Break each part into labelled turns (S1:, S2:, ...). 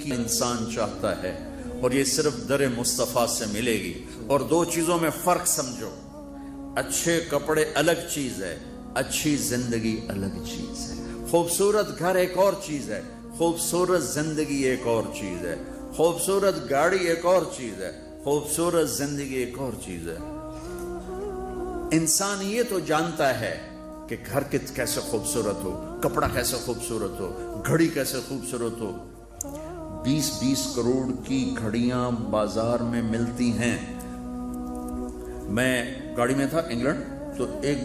S1: کی انسان چاہتا ہے، اور یہ صرف در مصطفیٰ سے ملے گی۔ اور دو چیزوں میں فرق سمجھو، اچھے کپڑے الگ چیز ہے، اچھی زندگی الگ چیز ہے۔ خوبصورت گھر ایک اور چیز ہے، خوبصورت زندگی ایک اور چیز ہے۔ خوبصورت گاڑی ایک اور چیز ہے، خوبصورت زندگی ایک اور چیز ہے۔ انسان یہ تو جانتا ہے کہ گھر کیسے خوبصورت ہو، کپڑا کیسے خوبصورت ہو، گھڑی کیسے خوبصورت ہو۔ 20-20 کروڑ کی گھڑیاں بازار میں ملتی ہیں۔ میں گاڑی میں تھا انگلینڈ، تو ایک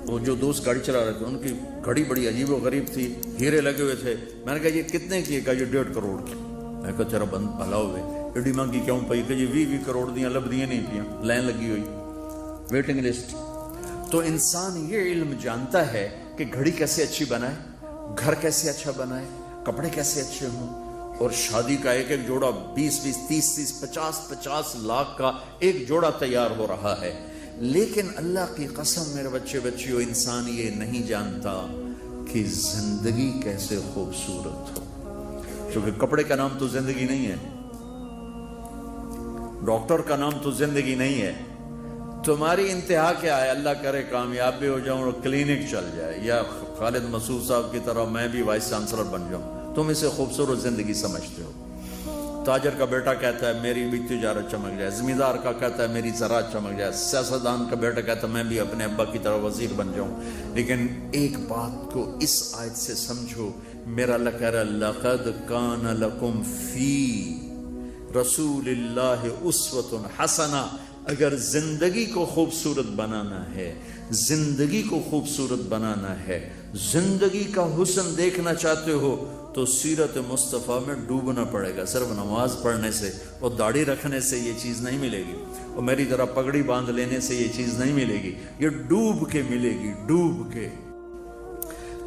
S1: وہ جو دوست گاڑی چلا رہے تھے، ان کی گھڑی بڑی عجیب و غریب تھی، ہیرے لگے ہوئے تھے۔ میں نے کہا یہ کتنے کی ہے؟ کہا یہ 1.5 کروڑ کی۔ میں کہا تیرا بند بھلا ہوئے، ایڈی مہنگی کیوں پئی؟ کہ یہ 20 کروڑ دیاں لبدیاں نہیں پیاں، لائن لگی ہوئی، ویٹنگ لسٹ۔ تو انسان یہ علم جانتا ہے کہ گھڑی کیسے اچھی بنائے، گھر کیسے اچھا بنائے، کپڑے کیسے اچھے ہوں، اور شادی کا ایک ایک جوڑا 20-20 30-30 50-50 لاکھ کا ایک جوڑا تیار ہو رہا ہے۔ لیکن اللہ کی قسم میرے بچیوں، انسان یہ نہیں جانتا کہ زندگی کیسے خوبصورت ہو۔ کیونکہ کپڑے کا نام تو زندگی نہیں ہے، ڈاکٹر کا نام تو زندگی نہیں ہے۔ تمہاری انتہا کیا ہے؟ اللہ کرے کامیاب بھی ہو جاؤں اور کلینک چل جائے، یا خالد مسعود صاحب کی طرح میں بھی وائس چانسلر بن جاؤں، تم اسے خوبصورت زندگی سمجھتے ہو۔ تاجر کا بیٹا کہتا ہے میری بھی تجارت چمک جائے، زمیندار کا کہتا ہے میری زراعت چمک جائے، سیاستدان کا بیٹا کہتا ہے میں بھی اپنے ابا کی طرح وزیر بن جاؤں۔ لیکن ایک بات کو اس آیت سے سمجھو، میرا اللہ کہہ رہا ہے لَقَدْ كَانَ لَكُمْ فِي رَسُولِ اللَّهِ أُسْوَةٌ حَسَنَةٌ۔ اگر زندگی کو خوبصورت بنانا ہے، زندگی کو خوبصورت بنانا ہے، زندگی کا حسن دیکھنا چاہتے ہو تو سیرت مصطفیٰ میں ڈوبنا پڑے گا۔ صرف نماز پڑھنے سے اور داڑھی رکھنے سے یہ چیز نہیں ملے گی، اور میری طرح پگڑی باندھ لینے سے یہ چیز نہیں ملے گی، یہ ڈوب کے ملے گی، ڈوب کے۔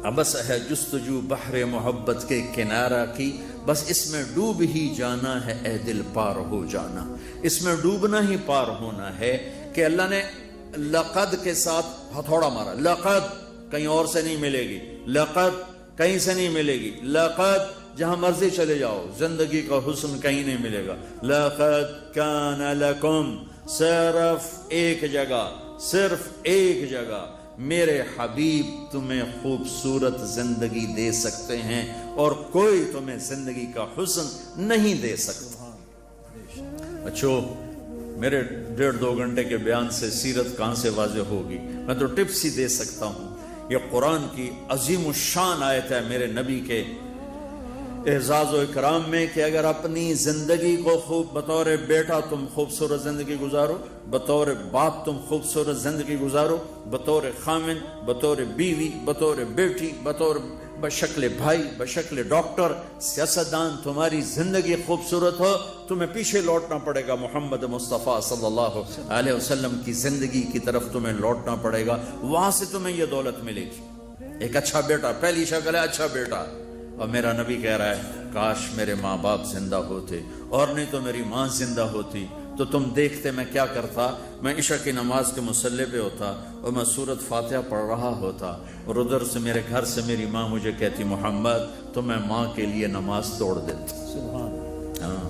S1: ابس ہے جستجو بحر محبت کے کنارہ کی، بس اس میں ڈوب ہی جانا ہے اے دل پار ہو جانا۔ اس میں ڈوبنا ہی پار ہونا ہے کہ اللہ نے لقد کے ساتھ ہتھوڑا مارا۔ لقد کہیں اور سے نہیں ملے گی، لقد کہیں سے نہیں ملے گی، لقد جہاں مرضی چلے جاؤ، زندگی کا حسن کہیں نہیں ملے گا۔ لقد کان لکم، صرف ایک جگہ، صرف ایک جگہ میرے حبیب تمہیں خوبصورت زندگی دے سکتے ہیں، اور کوئی تمہیں زندگی کا حسن نہیں دے سکتا۔ اچھو میرے 1.5-2 گھنٹے کے بیان سے سیرت کہاں سے واضح ہوگی؟ میں تو ٹپس ہی دے سکتا ہوں۔ یہ قرآن کی عظیم الشان آیت ہے میرے نبی کے اعزاز و اکرام میں کہ اگر اپنی زندگی کو خوب بطور بیٹا تم خوبصورت زندگی گزارو، بطور باپ تم خوبصورت زندگی گزارو، بطور خامن، بطور بیوی، بطور بیٹی، بطور بشکل بھائی، بشکل ڈاکٹر، سیاستدان، تمہاری زندگی خوبصورت ہو، تمہیں پیچھے لوٹنا پڑے گا محمد مصطفیٰ صلی اللہ علیہ وسلم کی زندگی کی طرف تمہیں لوٹنا پڑے گا، وہاں سے تمہیں یہ دولت ملے گی۔ ایک اچھا بیٹا، پہلی شکل ہے اچھا بیٹا۔ اور میرا نبی کہہ رہا ہے کاش میرے ماں باپ زندہ ہوتے، اور نہیں تو میری ماں زندہ ہوتی تو تم دیکھتے میں کیا کرتا۔ میں عشاء کی نماز کے مصلی پہ ہوتا اور میں سورۃ فاتحہ پڑھ رہا ہوتا، اور ادھر سے میرے گھر سے میری ماں مجھے کہتی محمد، تو میں ماں کے لیے نماز توڑ دیتا۔ ہاں،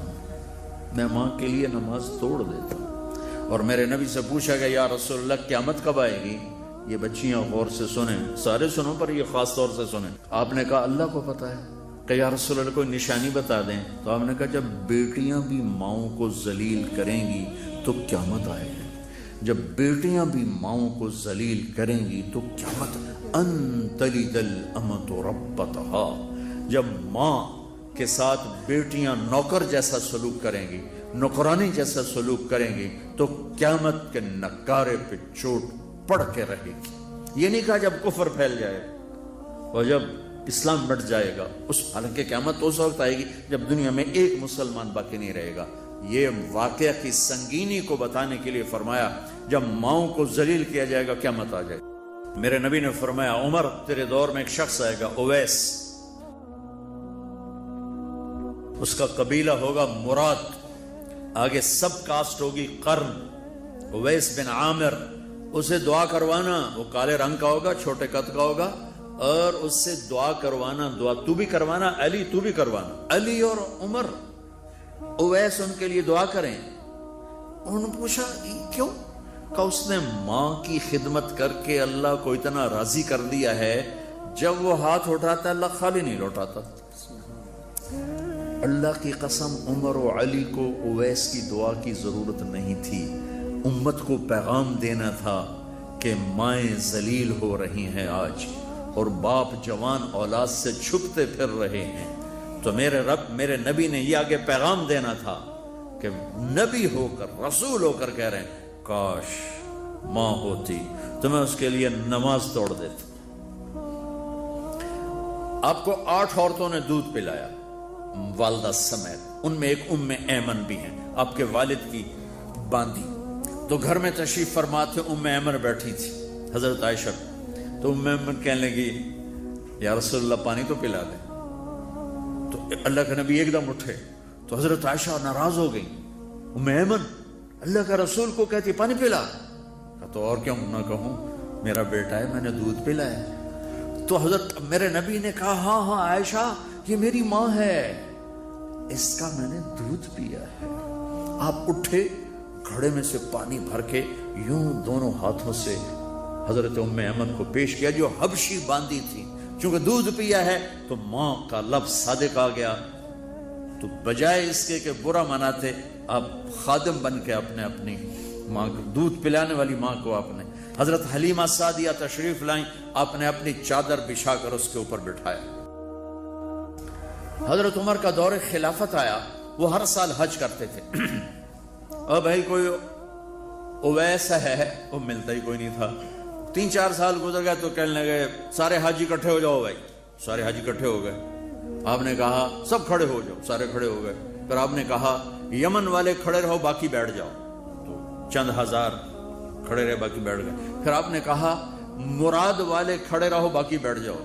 S1: میں ماں کے لیے نماز توڑ دیتا۔ اور میرے نبی سے پوچھا گیا یا رسول اللہ قیامت کب آئے گی؟ یہ بچیاں غور سے سنیں، سارے سنو پر یہ خاص طور سے سنیں۔ آپ نے کہا اللہ کو پتا ہے۔ کہ یا رسول اللہ کوئی نشانی بتا دیں۔ تو آپ نے کہا جب بیٹیاں بھی ماؤں کو ذلیل کریں گی تو قیامت آئے گی۔ جب بیٹیاں بھی ماؤں کو ذلیل کریں گی تو قیامت۔ ان تلد الامۃ ربتہا، جب ماں کے ساتھ بیٹیاں نوکر جیسا سلوک کریں گی، نوکرانی جیسا سلوک کریں گی تو قیامت کے نکارے پہ چوٹ پڑ کے رہے گی۔ یہ نہیں کہا جب کفر پھیل جائے اور جب اسلام بڑھ جائے گا، حالانکہ قیامت تو اس وقت آئے گی جب دنیا میں ایک مسلمان باقی نہیں رہے گا۔ یہ واقعہ کی سنگینی کو بتانے کے لیے فرمایا جب ماؤں کو ذلیل کیا جائے گا قیامت آ جائے گا۔ میرے نبی نے فرمایا عمر تیرے دور میں ایک شخص آئے گا، اویس، اس کا قبیلہ ہوگا مراد، آگے سب کاسٹ ہوگی قرن، اویس بن عامر، اسے دعا کروانا، وہ کالے رنگ کا ہوگا، چھوٹے قد کا ہوگا، اور اس سے دعا کروانا، دعا تو بھی کروانا، علی تو بھی کروانا، علی اور عمر اویس ان کے لیے دعا کریں. انہوں نے پوچھا کیوں؟ کہ اس نے ماں کی خدمت کر کے اللہ کو اتنا راضی کر دیا ہے، جب وہ ہاتھ اٹھاتا اللہ خالی نہیں لوٹاتا. اللہ کی قسم عمر و علی کو اویس کی دعا کی ضرورت نہیں تھی. امت کو پیغام دینا تھا کہ مائیں ذلیل ہو رہی ہیں آج، اور باپ جوان اولاد سے چھپتے پھر رہے ہیں. تو میرے رب، میرے نبی نے یہ آگے پیغام دینا تھا کہ نبی ہو کر، رسول ہو کر کہہ رہے ہیں کاش ماں ہوتی تو میں اس کے لیے نماز توڑ دیتا. آپ کو 8 عورتوں نے دودھ پلایا والدہ سمیت، ان میں ایک ایمن بھی ہیں، آپ کے والد کی باندی. تو گھر میں تشریف فرما تھے، ایمن بیٹھی تھی حضرت عائشہ. تو ایمن کہنے لگی یا رسول اللہ پانی تو پلا دیں. تو اللہ کا نبی ایک دم اٹھے تو حضرت عائشہ ناراض ہو گئی. ایمن اللہ کا رسول کو کہتی پانی پلا. تو اور کیوں نہ کہوں، میرا بیٹا ہے، میں نے دودھ پلایا. تو حضرت میرے نبی نے کہا ہاں ہاں عائشہ یہ میری ماں ہے، اس کا میں نے دودھ پیا ہے. آپ اٹھے، گھڑے میں سے پانی بھر کے یوں دونوں ہاتھوں سے حضرت ایمن کو پیش کیا جو حبشی باندی تھی. چونکہ دودھ پیا ہے تو ماں کا لفظ صادق آ گیا. تو بجائے اس کے کہ برا مناتے، آپ خادم بن کے اپنی ماں کو، دودھ پلانے والی ماں کو آپ نے، حضرت حلیمہ سعدیہ تشریف لائیں، آپ نے اپنی چادر بچھا کر اس کے اوپر بٹھایا. حضرت عمر کا دور خلافت آیا، وہ ہر سال حج کرتے تھے. اور بھائی کوئی اویس ہے، وہ ملتا ہی کوئی نہیں تھا. 3-4 سال گزر گئے تو کہنے لگے سارے حاجی اکٹھے ہو جاؤ. بھائی سارے حاجی اکٹھے ہو گئے. آپ نے کہا سب کھڑے ہو جاؤ، سارے کھڑے ہو گئے. پھر آپ نے کہا یمن والے کھڑے رہو باقی بیٹھ جاؤ. تو چند ہزار کھڑے رہے، باقی بیٹھ گئے. پھر آپ نے کہا مراد والے کھڑے رہو باقی بیٹھ جاؤ.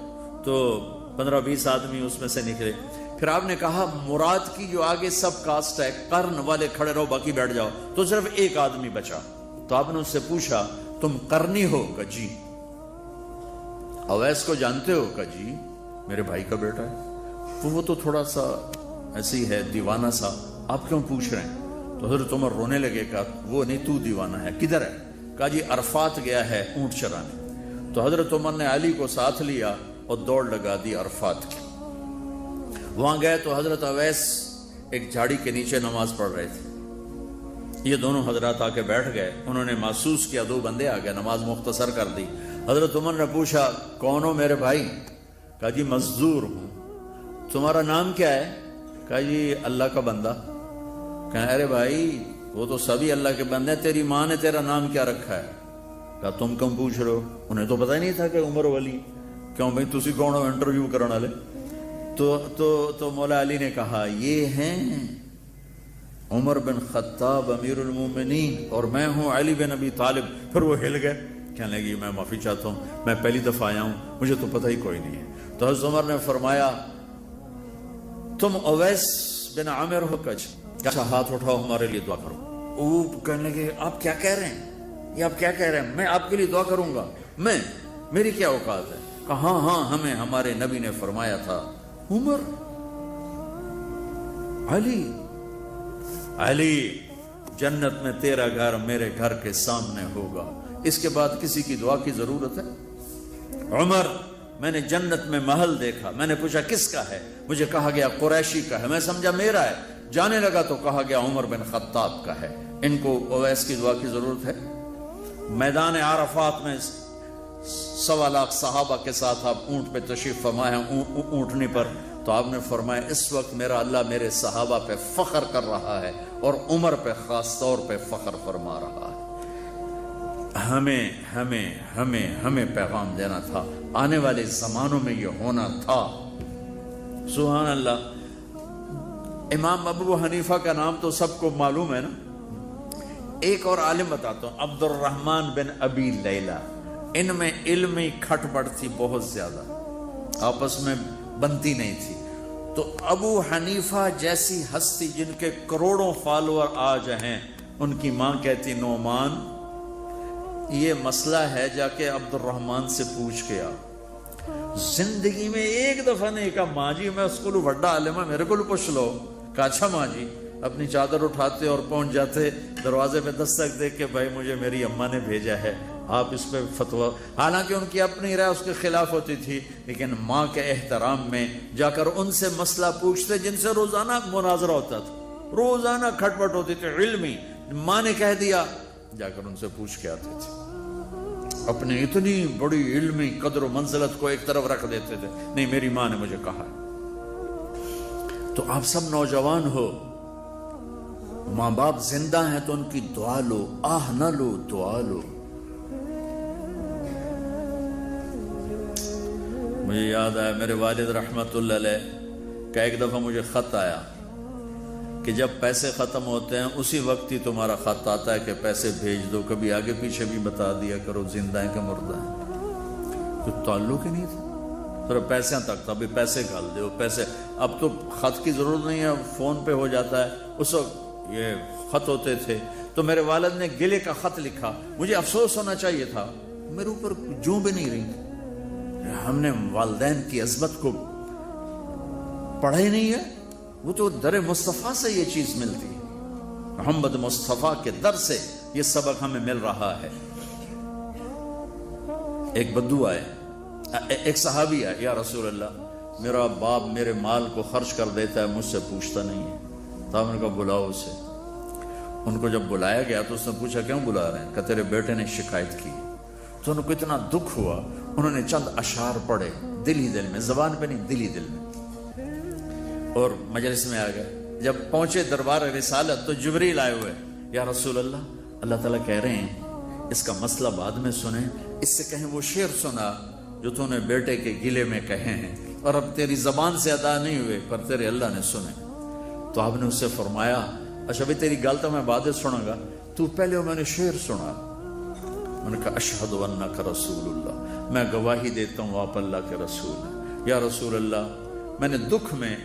S1: تو 15-20 آدمی اس میں سے نکلے. پھر آپ نے کہا مراد کی جو آگے سب کاسٹ ہے، قرن والے کھڑے رہو باقی بیٹھ جاؤ. تو صرف ایک آدمی بچا. تو آپ نے اس سے پوچھا تم قرنی ہو؟ کہ جی. اویس کو جانتے ہو؟ کہ جی میرے بھائی کا بیٹا ہے. وہ تو تھوڑا سا ایسی ہے دیوانہ سا، آپ کیوں پوچھ رہے ہیں؟ تو حضرت عمر رونے لگے. کہا وہ نہیں، تو دیوانہ ہے. کدھر ہے؟ کہا جی عرفات گیا ہے اونٹ چرانے. تو حضرت عمر نے علی کو ساتھ لیا اور دوڑ لگا دی عرفات کی. وہاں گئے تو حضرت اویس ایک جھاڑی کے نیچے نماز پڑھ رہے تھے. یہ دونوں حضرات آ کے بیٹھ گئے. انہوں نے محسوس کیا 2 بندے آ گئے، نماز مختصر کر دی. حضرت عمر نے پوچھا کون ہو میرے بھائی؟ کہا جی مزدور ہوں. تمہارا نام کیا ہے؟ کہا جی اللہ کا بندہ. کہا ارے بھائی وہ تو سبھی اللہ کے بندے ہیں، تیری ماں نے تیرا نام کیا رکھا ہے؟ کہا تم کم پوچھ رہے ہو؟ انہیں تو پتہ ہی نہیں تھا کہ عمر ولی. کیوں بھائی تسی کون ہو انٹرویو کرنے والے؟ تو مولا علی نے کہا یہ ہیں عمر بن خطاب امیر المومنین اور میں ہوں علی بن ابی طالب. پھر وہ ہل گئے، کہنے لگی میں معافی چاہتا ہوں، میں پہلی دفعہ آیا ہوں، مجھے تو پتہ ہی کوئی نہیں ہے. تو حضرت عمر نے فرمایا تم اویس بن عامر ہو؟ اچھا ہاتھ اٹھاؤ ہمارے لیے دعا کرو. وہ کہنے لگے آپ کیا کہہ رہے ہیں، یہ آپ کیا کہہ رہے ہیں؟ میں آپ کے لیے دعا کروں گا؟ میری کیا اوقات ہے؟ کہا ہاں ہمیں ہمارے نبی نے فرمایا تھا عمر علی جنت میں تیرا گھر میرے گھر کے سامنے ہوگا، اس کے بعد کسی کی دعا کی ضرورت ہے؟ عمر میں نے جنت میں محل دیکھا، میں نے پوچھا کس کا ہے؟ مجھے کہا گیا قریشی کا ہے. میں سمجھا میرا ہے. جانے لگا تو کہا گیا عمر بن خطاب کا ہے. ان کو اویس کی دعا کی ضرورت ہے؟ میدان عرفات میں 1.25 لاکھ صحابہ کے ساتھ آپ اونٹ پہ تشریف فرما ہے، اونٹنی پر. تو آپ نے فرمایا اس وقت میرا اللہ میرے صحابہ پہ فخر کر رہا ہے اور عمر پہ خاص طور پہ فخر فرما رہا ہے. ہمیں پیغام دینا تھا، آنے والے زمانوں میں یہ ہونا تھا. سبحان اللہ. امام ابو حنیفہ کا نام تو سب کو معلوم ہے نا. ایک اور عالم بتاتا ہوں، عبد الرحمن بن ابی لیلہ. ان میں علمی کھٹ بڑھ تھی بہت زیادہ، آپس میں بنتی نہیں تھی. تو ابو حنیفہ جیسی ہستی جن کے کروڑوں فالوور آج ہیں، ان کی ماں کہتی نعمان یہ مسئلہ ہے جا کے عبد الرحمن سے پوچھ کے آ. زندگی میں ایک دفعہ نہیں کہا ماں جی میں اسکول بڑا عالم ہے میرے کو پوچھ لو. کہا اچھا ماں جی اپنی چادر اٹھاتے اور پہنچ جاتے دروازے پہ دستک دے کے بھائی مجھے میری اماں نے بھیجا ہے، آپ اس پہ فتویٰ. حالانکہ ان کی اپنی رائے اس کے خلاف ہوتی تھی، لیکن ماں کے احترام میں جا کر ان سے مسئلہ پوچھتے جن سے روزانہ مناظرہ ہوتا تھا، روزانہ کھٹ پٹ ہوتی تھی علمی. ماں نے کہہ دیا، جا کر ان سے پوچھ کے آتے تھے. اپنی اتنی بڑی علمی قدر و منزلت کو ایک طرف رکھ دیتے تھے، نہیں میری ماں نے مجھے کہا. تو آپ سب نوجوان ہو، ماں باپ زندہ ہیں تو ان کی دعا لو، آہ نہ لو، دعا لو. مجھے یاد آیا میرے والد رحمت اللہ علیہ کا ایک دفعہ مجھے خط آیا کہ جب پیسے ختم ہوتے ہیں اسی وقت ہی تمہارا خط آتا ہے کہ پیسے بھیج دو، کبھی آگے پیچھے بھی بتا دیا کرو زندہ ہیں کہ مردہ ہیں. تو تعلق ہی نہیں تھا، صرف پیسے تک تھا، ابھی پیسے ڈال دو پیسے. اب تو خط کی ضرورت نہیں ہے، فون پہ ہو جاتا ہے. اس وقت یہ خط ہوتے تھے. تو میرے والد نے گلے کا خط لکھا. مجھے افسوس ہونا چاہیے تھا، میرے اوپر جوں بھی نہیں رہی. ہم نے والدین کی عظمت کو پڑھا ہی نہیں ہے. وہ تو در مصطفیٰ سے یہ چیز ملتی ہے، محمد مصطفیٰ کے در سے یہ سبق ہمیں مل رہا ہے. ایک بدو آئے، ایک صحابی آئے، یا رسول اللہ میرا باپ میرے مال کو خرچ کر دیتا ہے، مجھ سے پوچھتا نہیں ہے. تو ہم نے کہا بلاؤ اسے. ان کو جب بلایا گیا تو اس نے پوچھا کیوں بلا رہے ہیں؟ کہ تیرے بیٹے نے شکایت کی. تو ان کو اتنا دکھ ہوا، انہوں نے چند اشعار پڑھے دل ہی دل میں، زبان پہ نہیں، دل ہی دل میں، اور مجلس میں آ گئے. جب پہنچے دربار رسالت تو جبریل آئے ہوئے. یا رسول اللہ، اللہ تعالیٰ کہہ رہے ہیں اس کا مسئلہ بعد میں سنیں، اس سے کہیں وہ شعر سنا جو تو نے بیٹے کے گلے میں کہے ہیں، اور اب تیری زبان سے ادا نہیں ہوئے پر تیرے اللہ نے سنے. تو آپ نے اس سے فرمایا اچھا بھی تیری گل تو میں بعد سنوں گا، تو پہلے میں نے شعر سنا. میں نے کہا اشہد انک رسول اللہ، میں گواہی دیتا ہوں آپ اللہ کے رسول ہیں. یا رسول اللہ، میں نے دکھ میں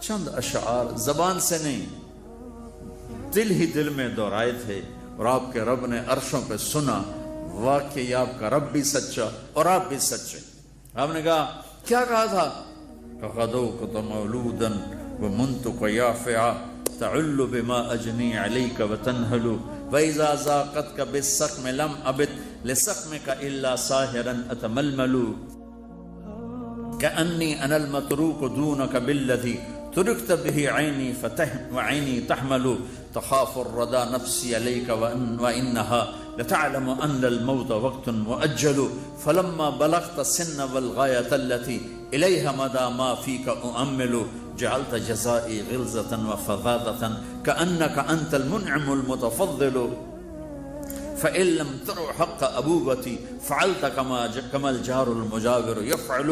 S1: چند اشعار زبان سے نہیں دل ہی دل میں دہرائے تھے، اور آپ کے رب نے عرشوں پہ سنا. واقعی آپ کا رب بھی سچا اور آپ بھی سچے. آپ نے کہا کیا کہا تھا؟ فَغَدَوْكَ مَوْلُودًا وَمُنْتُكَ يَافِعًا تَعُلُّ بِمَا أَجْنِي عَلَيْكَ وَتَنْهَلُ وَإِذَا زَاقَتْكَ بِالسَّقْمِ لَمْ أَبِتْ لِسَقْمِكَ إِلَّا سَاهِرًا أَتَمَلْمَلُ كَأَنِّي أَنَا الْمَتْرُوكُ دُونَكَ بِالَّذِي تُرِكْتَ بِهِ عَيْنِي وَعَيْنِي تَحْمَلُ تَخَافُ الرَّدَى نَفْسِي عَلَيْكَ وَإِنَّهَا لَتَعْلَمُ أَنَّ الْمَوْتَ وَقْتٌ مُؤَجَّلُ فَلَمَّا بَلَغْتَ السِّنَّ وَالْغَايَةَ الَّتِي إِلَيْهَا مَدَى مَا فِيكَ أُؤَمِّلُ جعلت جزائي غلظة وفظاظة كأنك أنت المنعم المتفضل فإن لم تروا حق أبوبتي فعلت كما الجار المجاور يفعل.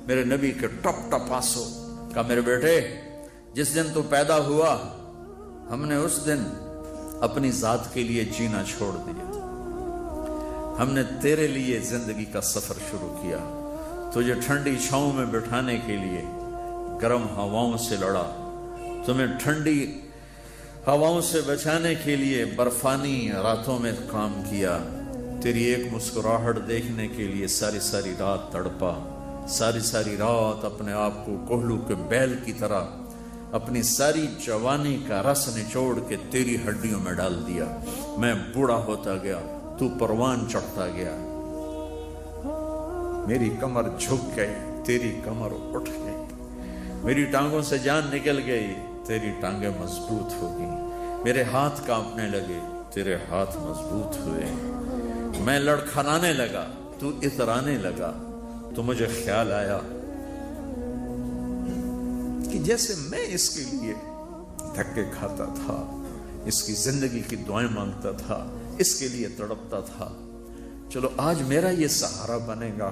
S1: میرے نبی کے ٹپ ٹپ آنسو. کہا میرے بیٹے جس دن تو پیدا ہوا ہم نے اس دن اپنی ذات کے لیے جینا چھوڑ دیا، ہم نے تیرے لیے زندگی کا سفر شروع کیا. تجھے ٹھنڈی چھاؤں میں بٹھانے کے لیے گرم ہواؤں سے لڑا، تمہیں ٹھنڈی ہواؤں سے بچانے کے لیے برفانی راتوں میں کام کیا، تیری ایک مسکراہٹ دیکھنے کے لیے ساری ساری رات تڑپا، ساری ساری رات اپنے آپ کو کوہلو کے بیل کی طرح اپنی ساری جوانی کا رس نچوڑ کے تیری ہڈیوں میں ڈال دیا. میں بوڑھا ہوتا گیا، تو پروان چڑھتا گیا، میری کمر جھک گئی، تیری کمر اٹھ گئی، میری ٹانگوں سے جان نکل گئی، تیری ٹانگیں مضبوط ہو گئی، میرے ہاتھ کانپنے لگے، تیرے ہاتھ مضبوط ہوئے، میں لڑکھڑانے لگا، تو اترانے لگا. تو مجھے خیال آیا کہ جیسے میں اس کے لیے دھکے کھاتا تھا، اس کی زندگی کی دعائیں مانگتا تھا، اس کے لیے تڑپتا تھا، چلو آج میرا یہ سہارا بنے گا.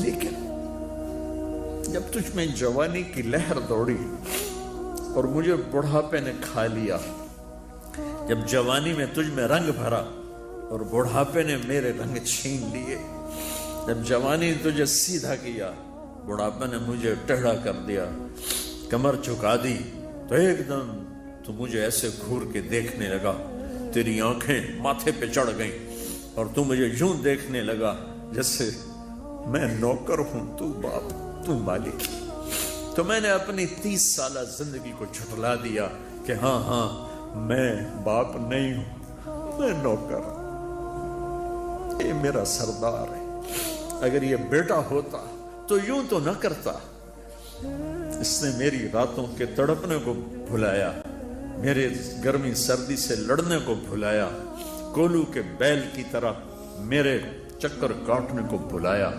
S1: لیکن جب تجھ میں جوانی کی لہر دوڑی اور مجھے بڑھاپے نے کھا لیا، جب جوانی میں تجھ میں رنگ بھرا اور بڑھاپے نے میرے رنگ چھین لیے، جب جوانی تجھے سیدھا کیا بڑھاپے نے مجھے ٹیڑھا کر دیا، کمر جھکا دی، تو ایک دم تو مجھے ایسے گھور کے دیکھنے لگا، تیری آنکھیں ماتھے پہ چڑھ گئیں اور تو مجھے یوں دیکھنے لگا جیسے میں نوکر ہوں، تو باپ، تو مالک. تو میں نے اپنی 30 سالہ زندگی کو جھٹلا دیا کہ ہاں ہاں میں باپ نہیں ہوں، میں نوکر ہوں، یہ میرا سردار ہے۔ اگر یہ بیٹا ہوتا تو یوں تو نہ کرتا۔ اس نے میری راتوں کے تڑپنے کو بھلایا، میرے گرمی سردی سے لڑنے کو بھلایا، کولو کے بیل کی طرح میرے چکر کاٹنے کو بھلایا،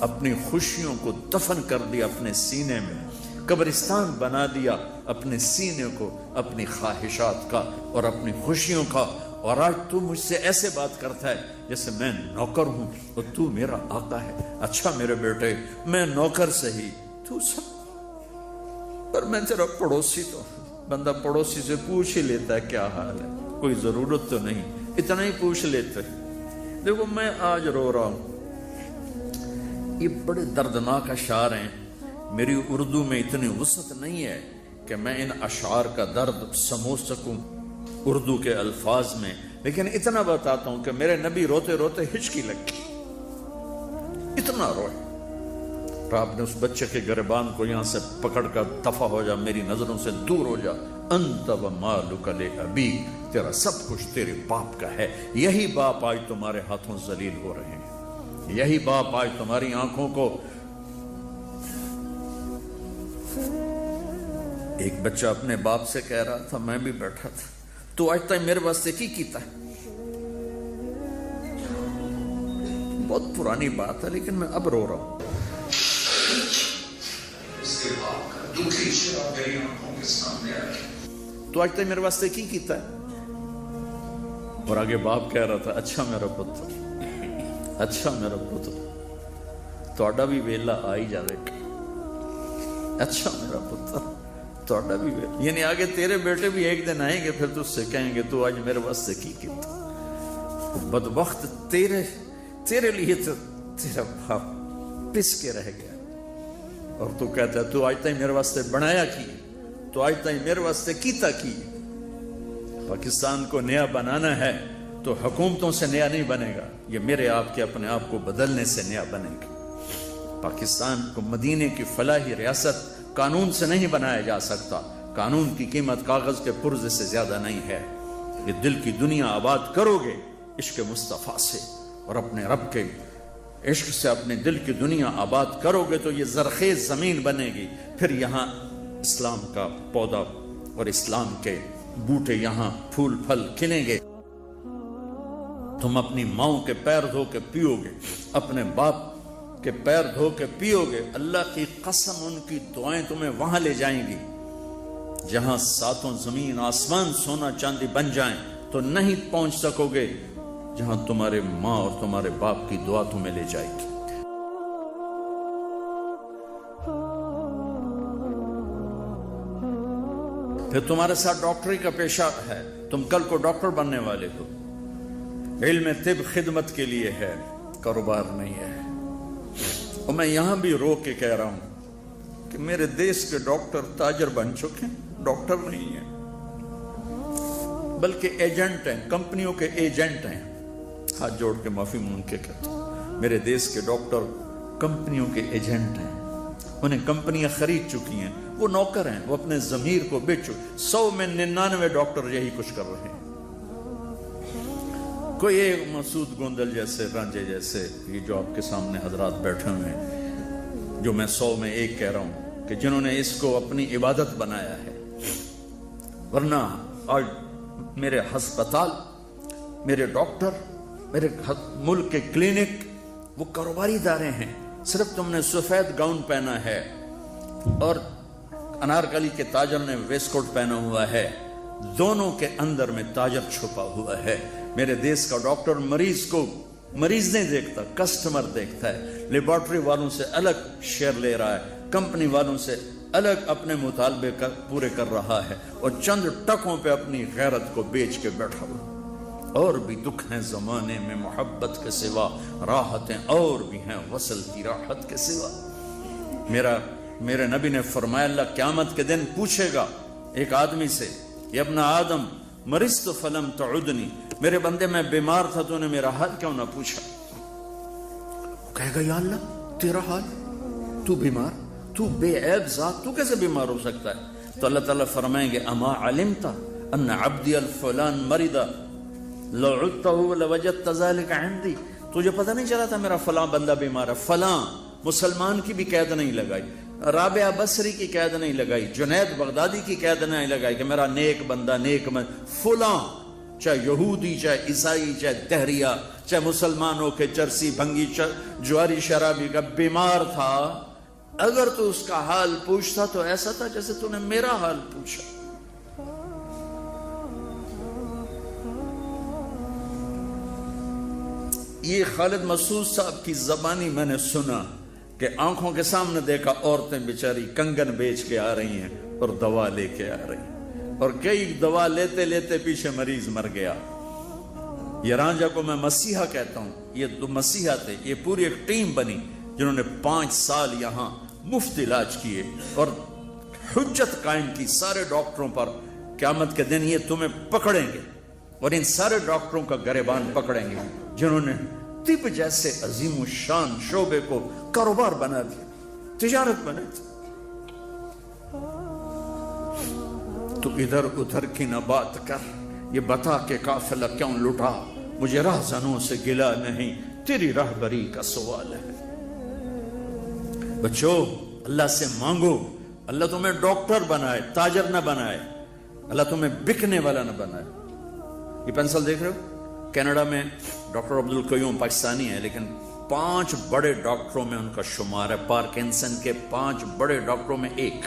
S1: اپنی خوشیوں کو دفن کر دیا اپنے سینے میں، قبرستان بنا دیا اپنے سینے کو، اپنی خواہشات کا اور اپنی خوشیوں کا۔ اور آج تو مجھ سے ایسے بات کرتا ہے جیسے میں نوکر ہوں اور تو میرا آقا ہے۔ اچھا میرے بیٹے، میں نوکر سہی، تو سب، پر میں تیرا پڑوسی تو بندہ پڑوسی سے پوچھ ہی لیتا ہے کیا حال ہے، کوئی ضرورت تو نہیں، اتنا ہی پوچھ لیتے۔ دیکھو میں آج رو رہا ہوں، یہ بڑے دردناک اشعار ہیں، میری اردو میں اتنی وسعت نہیں ہے کہ میں ان اشعار کا درد سمجھ سکوں اردو کے الفاظ میں، لیکن اتنا بتاتا ہوں کہ میرے نبی روتے روتے ہچکی لگی، اتنا روئے۔ آپ نے اس بچے کے گریبان کو یہاں سے پکڑ کر دفع ہو جا، میری نظروں سے دور ہو جا، انت و مالک لابی، تیرا سب کچھ تیرے باپ کا ہے۔ یہی باپ آج تمہارے ہاتھوں ذلیل ہو رہے ہیں، یہی باپ آج تمہاری آنکھوں کو۔ ایک بچہ اپنے باپ سے کہہ رہا تھا، میں بھی بیٹھا تھا، تو آج تک میرے واسطے کی کیتا ہے؟ بہت پرانی بات ہے لیکن میں اب رو رہا ہوں۔ اس کے باپ کا دکھی چہرہ میری آنکھوں کے سامنے آ گیا، تو آج تک میرے واسطے کی کیتا ہے؟ اور آگے باپ کہہ رہا تھا، اچھا میرا پتر، اچھا میرا پتر، تہاڈا بھی ویلا آئی جاوے گا، اچھا میرا پتر تہاڈا بھی ویلا، یعنی آگے تیرے بیٹے بھی ایک دن آئیں گے، پھر تجھ سے کہیں گے تو آج میرے واسطے کی کیتا؟ بدبخت تیرے لیے تو تیرا باپ پس کے رہ گیا، اور تو کہتا ہے تو آج تک میرے واسطے بنایا کی، تو آج تک میرے واسطے کیتا کی۔ پاکستان کو نیا بنانا ہے تو حکومتوں سے نیا نہیں بنے گا، یہ میرے آپ کے اپنے آپ کو بدلنے سے نیا بنے گا۔ پاکستان کو مدینے کی فلاحی ریاست قانون سے نہیں بنایا جا سکتا، قانون کی قیمت کاغذ کے پرزے سے زیادہ نہیں ہے۔ یہ دل کی دنیا آباد کرو گے عشق مصطفیٰ سے، اور اپنے رب کے عشق سے اپنے دل کی دنیا آباد کرو گے تو یہ زرخیز زمین بنے گی، پھر یہاں اسلام کا پودا اور اسلام کے بوٹے یہاں پھول پھل کھلیں گے۔ تم اپنی ماؤں کے پیر دھو کے پیو گے، اپنے باپ کے پیر دھو کے پیو گے، اللہ کی قسم ان کی دعائیں تمہیں وہاں لے جائیں گی جہاں ساتوں زمین آسمان سونا چاندی بن جائیں تو نہیں پہنچ سکو گے، جہاں تمہارے ماں اور تمہارے باپ کی دعا تمہیں لے جائے گی۔ پھر تمہارے ساتھ ڈاکٹری کا پیشہ ہے، تم کل کو ڈاکٹر بننے والے ہو، علم طب خدمت کے لیے ہے، کاروبار نہیں ہے۔ اور میں یہاں بھی رو کے کہہ رہا ہوں کہ میرے دیش کے ڈاکٹر تاجر بن چکے ہیں، ڈاکٹر نہیں ہیں بلکہ ایجنٹ ہیں، کمپنیوں کے ایجنٹ ہیں۔ ہاتھ جوڑ کے معافی مانگ کے کہتا ہوں، میرے دیش کے ڈاکٹر کمپنیوں کے ایجنٹ ہیں، انہیں کمپنیاں خرید چکی ہیں، وہ نوکر ہیں، وہ اپنے ضمیر کو بیچ چکے۔ 100 میں 99 ڈاکٹر یہی کچھ کر رہے ہیں۔ کوئی ایک مسعود گوندل جیسے، رانجے جیسے، یہ جو آپ کے سامنے حضرات بیٹھے ہوئے ہیں، جو میں 100 میں 1 کہہ رہا ہوں، کہ جنہوں نے اس کو اپنی عبادت بنایا ہے۔ ورنہ آج میرے ہسپتال، میرے ڈاکٹر، میرے ملک کے کلینک وہ کاروباری ادارے ہیں۔ صرف تم نے سفید گاؤن پہنا ہے اور انارکلی کے تاجر نے ویسٹ کوٹ پہنا ہوا ہے، دونوں کے اندر میں تاجر چھپا ہوا ہے۔ میرے دیش کا ڈاکٹر مریض کو مریض نہیں دیکھتا، کسٹمر دیکھتا ہے، لیبارٹری والوں سے الگ شیئر لے رہا ہے، کمپنی والوں سے الگ اپنے مطالبے پورے کر رہا ہے، اور چند ٹکوں پہ اپنی غیرت کو بیچ کے بیٹھا ہوا۔ اور بھی دکھ ہیں زمانے میں محبت کے سوا، راحتیں اور بھی ہیں وصل کی راحت کے سوا۔ میرے نبی نے فرمایا اللہ قیامت کے دن پوچھے گا ایک آدمی سے، یا ابن آدم مرضت فلم تعدنی، میرے بندے میں بیمار تھا تو نے میرا حال کیوں نہ پوچھا؟ وہ کہے گا یا اللہ تیرا حال، تو بیمار، تو بے عیب ذات تو کیسے بیمار ہو سکتا ہے؟ تو اللہ تعالیٰ فرمائیں گے اما علمت ان عبدی الفلان مرض لو عدته لوجدت ذلك عندي، تجھے پتہ نہیں چلا تھا میرا فلاں بندہ بیمار ہے؟ فلاں مسلمان کی بھی قید نہیں لگائی، رابعہ بصری کی قید نہیں لگائی، جنید بغدادی کی قید نہیں لگائی کہ میرا نیک بندہ فلاں، چاہے یہودی، چاہے عیسائی، چاہے دہریہ، چاہے مسلمان ہو کے چرسی بھنگی جواری شرابی کا بیمار تھا، اگر تو اس کا حال پوچھتا تو ایسا تھا جیسے تو نے میرا حال پوچھا۔ یہ خالد مسعود صاحب کی زبانی میں نے سنا کہ آنکھوں کے سامنے دیکھا عورتیں بیچاری کنگن بیچ کے آ رہی ہیں اور دوا لے کے آ رہی ہیں، اور کئی دوا لیتے لیتے پیچھے مریض مر گیا۔ یہ رانجھا کو میں مسیحا کہتا ہوں، یہ دو مسیحا تھے، یہ پوری ایک ٹیم بنی جنہوں نے 5 سال یہاں مفت علاج کیے اور حجت قائم کی سارے ڈاکٹروں پر، قیامت کے دن یہ تمہیں پکڑیں گے اور ان سارے ڈاکٹروں کا گریبان پکڑیں گے جنہوں نے طب جیسے عظیم الشان شعبے کو کاروبار بنا دیا، تجارت بنا دی۔ تو ادھر ادھر کی نہ بات کر، یہ بتا کہ قافلہ کیوں لٹا، مجھے راہزنوں سے گلا نہیں، تیری راہبری کا سوال ہے۔ بچو اللہ سے مانگو، اللہ تمہیں ڈاکٹر بنائے، تاجر نہ بنائے، اللہ تمہیں بکنے والا نہ بنائے۔ یہ پینسل دیکھ رہے ہو؟ کینیڈا میں ڈاکٹر عبدالقیوم پاکستانی ہے، لیکن 5 بڑے ڈاکٹروں میں ان کا شمار ہے، پارکنسن کے 5 بڑے ڈاکٹروں میں ایک۔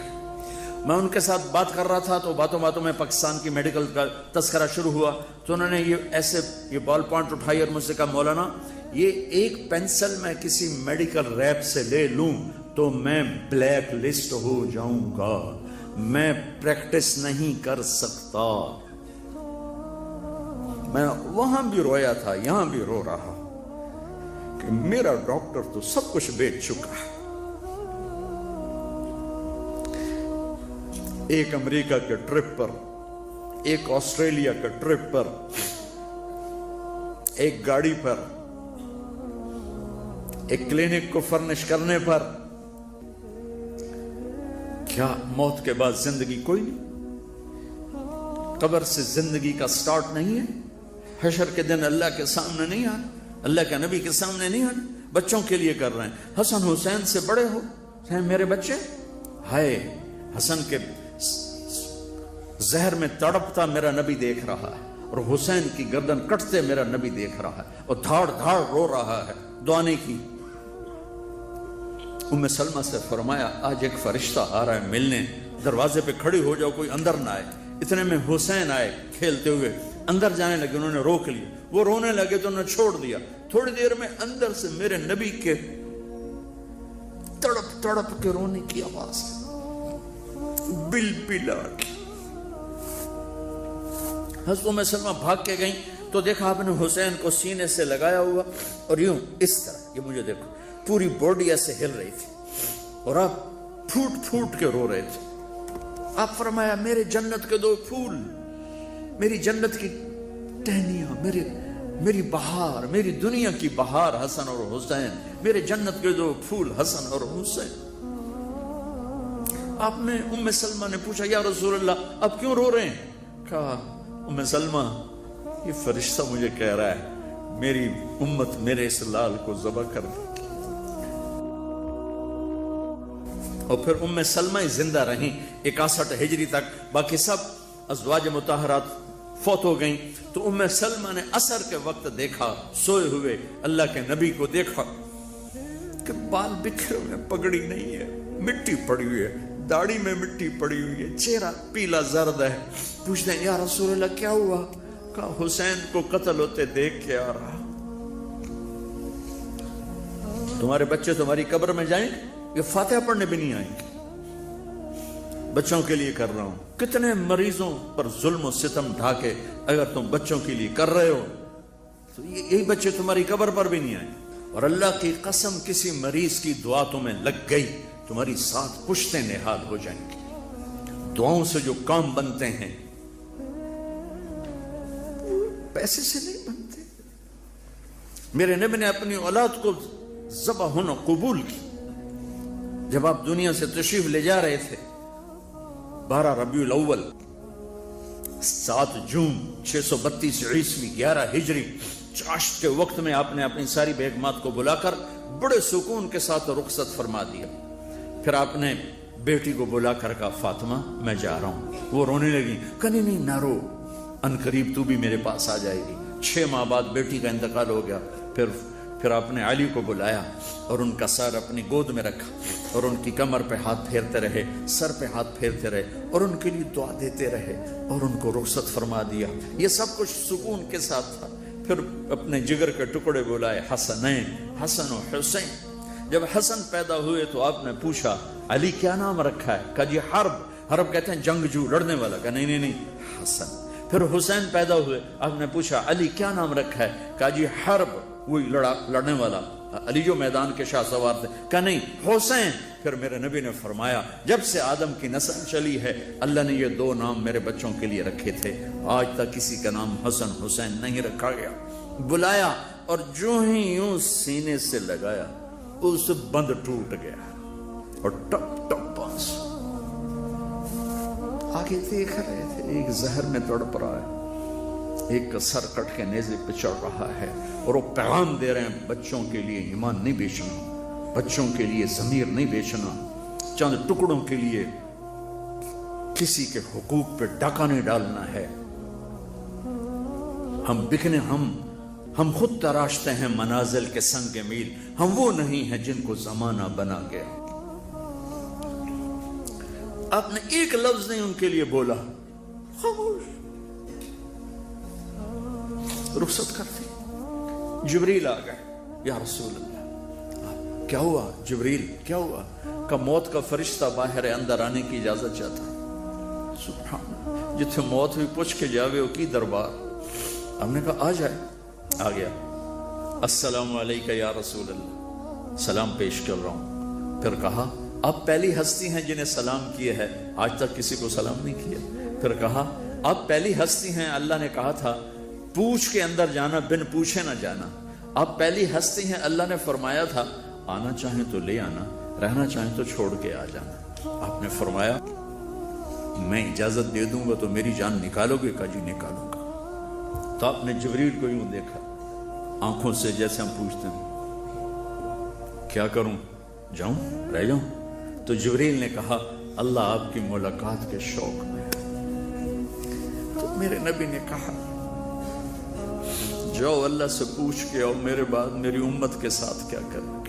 S1: میں ان کے ساتھ بات کر رہا تھا تو باتوں باتوں میں پاکستان کی میڈیکل کا تذکرہ شروع ہوا، تو انہوں نے یہ بال پوائنٹ اٹھائی اور مجھ سے کہا مولانا یہ ایک پینسل میں کسی میڈیکل ریپ سے لے لوں تو میں بلیک لسٹ ہو جاؤں گا، میں پریکٹس نہیں کر سکتا۔ میں وہاں بھی رویا تھا، یہاں بھی رو رہا کہ میرا ڈاکٹر تو سب کچھ بیچ چکا ہے۔ ایک امریکہ کے ٹرپ پر، ایک آسٹریلیا کے ٹرپ پر، ایک گاڑی پر، ایک کلینک کو فرنش کرنے پر، کیا موت کے بعد زندگی کوئی نہیں؟ قبر سے زندگی کا سٹارٹ نہیں ہے؟ حشر کے دن اللہ کے سامنے نہیں آنا، اللہ کے نبی کے سامنے نہیں آنا؟ بچوں کے لیے کر رہے ہیں، حسن حسین سے بڑے ہو میرے بچے، ہائے حسن کے زہر میں تڑپتا میرا نبی دیکھ رہا ہے، اور حسین کی گردن کٹتے میرا نبی دیکھ رہا ہے، اور دھاڑ دھاڑ رو رہا ہے، دعا نہیں کی۔ ام سلمہ سے فرمایا آج ایک فرشتہ آ رہا ہے ملنے، دروازے پہ کھڑی ہو جاؤ، کوئی اندر نہ آئے۔ اتنے میں حسین آئے کھیلتے ہوئے، اندر جانے لگے، انہوں نے روک لیا، وہ رونے لگے تو انہوں نے چھوڑ دیا۔ تھوڑی دیر میں اندر سے میرے نبی کے تڑپ تڑپ کے رونے کی آواز، بل بلا کے۔ حضرت ام سلمہ بھاگ کے گئیں تو دیکھا آپ نے حسین کو سینے سے لگایا ہوا اور یوں اس طرح، یہ مجھے دیکھو، پوری باڈی ایسے ہل رہی تھی اور آپ پھوٹ پھوٹ کے رو رہے تھے۔ آپ فرمایا میرے جنت کے 2 پھول، میری جنت کی ٹہنیاں، میری بہار، میری دنیا کی بہار حسن اور حسین، میرے جنت کے 2 پھول حسن اور حسین۔ آپ نے ام سلمہ نے پوچھا یا رسول اللہ آپ کیوں رو رہے ہیں؟ کہا ام سلمہ یہ فرشتہ مجھے کہہ رہا ہے میری امت میرے اس لال کو ذبح کر دے گی۔ اور پھر ام سلمہ زندہ رہیں 61 ہجری تک، باقی سب ازواج مطہرات فوت ہو گئیں۔ تو ام سلمہ نے عصر کے وقت دیکھا، سوئے ہوئے اللہ کے نبی کو دیکھا کہ بال بکھرے ہوئے، پگڑی نہیں ہے، مٹی پڑی ہوئی ہے، داڑھی میں مٹی پڑی ہوئی ہے، چہرہ پیلا زرد ہے۔ پوچھتے ہیں یا رسول اللہ کیا ہوا؟ کہا حسین کو قتل ہوتے دیکھ کے آ رہا۔ تمہارے بچے تمہاری قبر میں جائیں یہ فاتحہ پڑھنے بھی نہیں آئیں گے، بچوں کے لیے کر رہا ہوں۔ کتنے مریضوں پر ظلم و ستم ڈھاکے اگر تم بچوں کے لیے کر رہے ہو تو یہی بچے تمہاری قبر پر بھی نہیں آئیں۔ اور اللہ کی قسم کسی مریض کی دعا تمہیں لگ گئی، تمہاری 7 پشتیں نہال ہو جائیں گی۔ دعاؤں سے جو کام بنتے ہیں پیسے سے نہیں بنتے۔ میرے نبی نے اپنی اولاد کو ذبح ہونا قبول کی، جب آپ دنیا سے تشریف لے جا رہے تھے 12 ربیع الاول 7 جون 632 عیسوی 11 ہجری چاشت کے وقت میں آپ نے اپنی ساری بیگمات کو بلا کر بڑے سکون کے ساتھ رخصت فرما دیا. پھر آپ نے بیٹی کو بلا کر کہا فاطمہ میں جا رہا ہوں. وہ رونے لگی. کہ نہیں نہ رو, ان قریب تو بھی میرے پاس آ جائے گی. 6 ماہ بعد بیٹی کا انتقال ہو گیا. پھر آپ نے علی کو بلایا اور ان کا سر اپنی گود میں رکھا اور ان کی کمر پہ ہاتھ پھیرتے رہے, سر پہ ہاتھ پھیرتے رہے اور ان کے لیے دعا دیتے رہے اور ان کو رخصت فرما دیا. یہ سب کچھ سکون کے ساتھ تھا. پھر اپنے جگر کے ٹکڑے بلائے حسنین, حسن و حسین. جب حسن پیدا ہوئے تو آپ نے پوچھا علی کیا نام رکھا ہے؟ کہا جی حرب. حرب کہتے ہیں جنگجو, لڑنے والا. کہا نہیں حسن. پھر حسین پیدا ہوئے, آپ نے پوچھا علی کیا نام رکھا ہے؟ کہا جی حرب, وہی لڑنے والا. علی جو میدان کے شاہ سوار تھے. کہا نہیں حسین. پھر میرے نبی نے فرمایا جب سے آدم کی نسل چلی ہے اللہ نے یہ 2 نام میرے بچوں کے لیے رکھے تھے, آج تک کسی کا نام حسن حسین نہیں رکھا گیا. بلایا اور جو ہی یوں سینے سے لگایا اس بند ٹوٹ گیا اور ٹپ ٹپ بانس. آگے دیکھ رہے تھے ایک زہر میں تڑپ رہا ہے, ایک کا سر کٹ کے نیزے پہ چڑھ رہا ہے اور وہ پیغام دے رہے ہیں بچوں کے لیے ایمان نہیں بیچنا, بچوں کے لیے ضمیر نہیں بیچنا, چند ٹکڑوں کے لیے کسی کے حقوق پہ ڈاکہ نہیں ڈالنا ہے. ہم بکنے, ہم خود تراشتے ہیں منازل کے سنگ میل, ہم وہ نہیں ہیں جن کو زمانہ بنا گیا. آپ نے ایک لفظ نہیں ان کے لیے بولا, خاموش, رخصت کرتے. جبریل آ گئے. یا رسول اللہ کیا ہوا؟ جبریل کیا ہوا؟ کہ موت کا فرشتہ باہر ہے, اندر آنے کی اجازت چاہتا ہے. سبحان اللہ, جتھے موت بھی پوچھ کے جاوے ہو کی دربار. ہم نے کہا آ جائے. آ گیا. السلام علیکہ یا رسول اللہ, سلام پیش کر رہا ہوں. پھر کہا آپ پہلی ہستی ہیں جنہیں سلام کیے ہے, آج تک کسی کو سلام نہیں کیا. پھر کہا آپ پہلی ہستی ہیں, اللہ نے کہا تھا پوچھ کے اندر جانا بن پوچھے نہ جانا. آپ پہلی ہستی ہیں, اللہ نے فرمایا تھا آنا چاہیں تو لے آنا, رہنا چاہیں تو چھوڑ کے آ جانا. آپ نے فرمایا میں اجازت دے دوں گا تو میری جان نکالو گے؟ کہا جی نکالوں گا. تو آپ نے جبریل کو یوں دیکھا آنکھوں سے جیسے ہم پوچھتے ہیں کیا کروں, جاؤں, رہ جاؤں؟ تو جبریل نے کہا اللہ آپ کی ملاقات کے شوق میں. تو میرے نبی نے کہا جاؤ اللہ سے پوچھ کے آؤ میرے بعد میری امت کے ساتھ کیا کرے گا.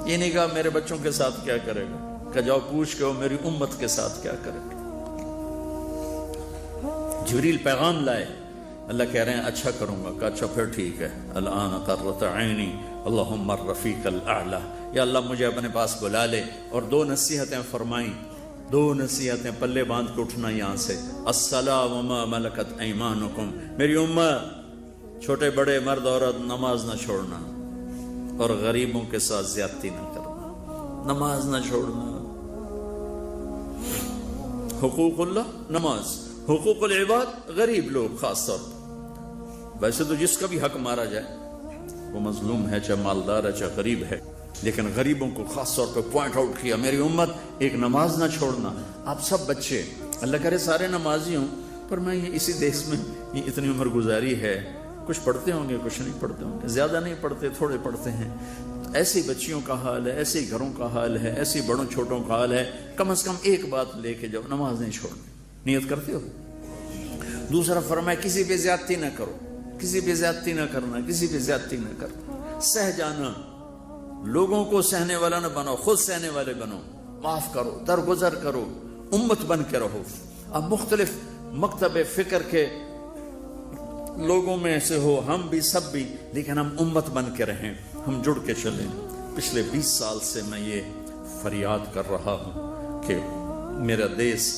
S1: یہ نہیں کہا میرے بچوں کے ساتھ کیا کرے گا, کہ جاؤ پوچھ کے آؤ میری امت کے ساتھ کیا کرے گا. جبریل پیغام لائے, اللہ کہہ رہے ہیں اچھا کروں گا. کہا اچھا پھر ٹھیک ہے. الان قرۃ عینی اللہم الرفیق الاعلی, یا اللہ مجھے اپنے پاس بلا لے. اور 2 نصیحتیں فرمائیں, 2 نصیحتیں پلے باندھ کے اٹھنا یہاں سے. الصلاۃ وما ملکت ایمانکم, میری امت چھوٹے بڑے مرد عورت نماز نہ چھوڑنا اور غریبوں کے ساتھ زیادتی نہ کرنا, نماز نہ چھوڑنا. حقوق اللہ نماز, حقوق العباد غریب لوگ خاص طور پر. ویسے تو جس کا بھی حق مارا جائے وہ مظلوم ہے, چاہے مالدار ہے چاہے غریب ہے, لیکن غریبوں کو خاص طور پہ پوائنٹ آؤٹ کیا. میری امت ایک نماز نہ چھوڑنا. آپ سب بچے اللہ کرے سارے نمازی ہوں, پر میں یہ اسی دیش میں یہ اتنی عمر گزاری ہے, کچھ پڑھتے ہوں گے کچھ نہیں پڑھتے ہوں گے, زیادہ نہیں پڑھتے تھوڑے پڑھتے ہیں. ایسی بچیوں کا حال ہے, ایسے گھروں کا حال ہے, ایسی بڑوں چھوٹوں کا حال ہے. کم از کم ایک بات لے کے جاؤ, نماز نہیں چھوڑنی. نیت کرتے ہو؟ دوسرا فرمایا کسی پہ زیادتی نہ کرو, کسی پہ زیادتی نہ کرنا, کسی پہ زیادتی نہ کرنا. سہ جانا, لوگوں کو سہنے والا نہ بنو, خود سہنے والے بنو. معاف کرو, درگزر کرو, امت بن کے رہو. اب مختلف مکتب فکر کے لوگوں میں سے ہو, ہم بھی سب بھی, لیکن ہم امت بن کے رہیں, ہم جڑ کے چلیں. پچھلے 20 سال سے میں یہ فریاد کر رہا ہوں کہ میرا دیش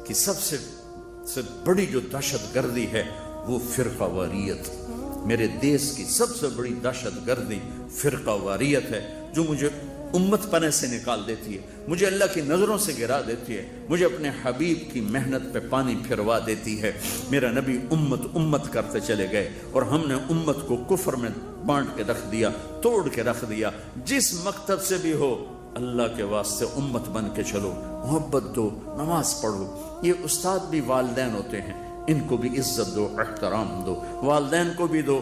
S1: کی سب سے بڑی جو دہشت گردی ہے وہ فرقہ واریت. میرے دیش کی سب سے بڑی دہشت گردی فرقہ واریت ہے, جو مجھے امت پنے سے نکال دیتی ہے, مجھے اللہ کی نظروں سے گرا دیتی ہے, مجھے اپنے حبیب کی محنت پہ پانی پھروا دیتی ہے. میرا نبی امت کرتے چلے گئے اور ہم نے امت کو کفر میں بانٹ کے رکھ دیا, توڑ کے رکھ دیا. جس مکتب سے بھی ہو اللہ کے واسطے امت بن کے چلو، محبت دو، نماز پڑھو۔ یہ استاد بھی والدین ہوتے ہیں، ان کو بھی عزت دو، احترام دو، والدین کو بھی دو،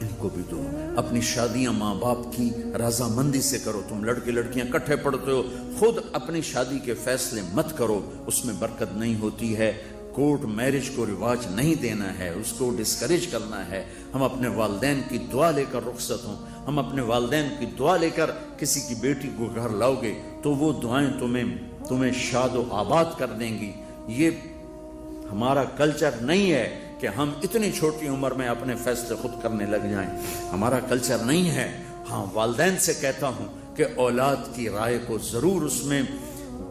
S1: ان کو بھی دو۔ اپنی شادیاں ماں باپ کی رضامندی سے کرو۔ تم لڑکے لڑکیاں کٹھے پڑھتے ہو، خود اپنی شادی کے فیصلے مت کرو، اس میں برکت نہیں ہوتی ہے۔ کورٹ میرج کو رواج نہیں دینا ہے، اس کو ڈسکریج کرنا ہے۔ ہم اپنے والدین کی دعا لے کر رخصت ہوں، ہم اپنے والدین کی دعا لے کر کسی کی بیٹی کو گھر لاؤ گے تو وہ دعائیں تمہیں شاد و آباد کر دیں گی۔ یہ ہمارا کلچر نہیں ہے کہ ہم اتنی چھوٹی عمر میں اپنے فیصلے خود کرنے لگ جائیں، ہمارا کلچر نہیں ہے۔ ہاں، والدین سے کہتا ہوں کہ اولاد کی رائے کو ضرور اس میں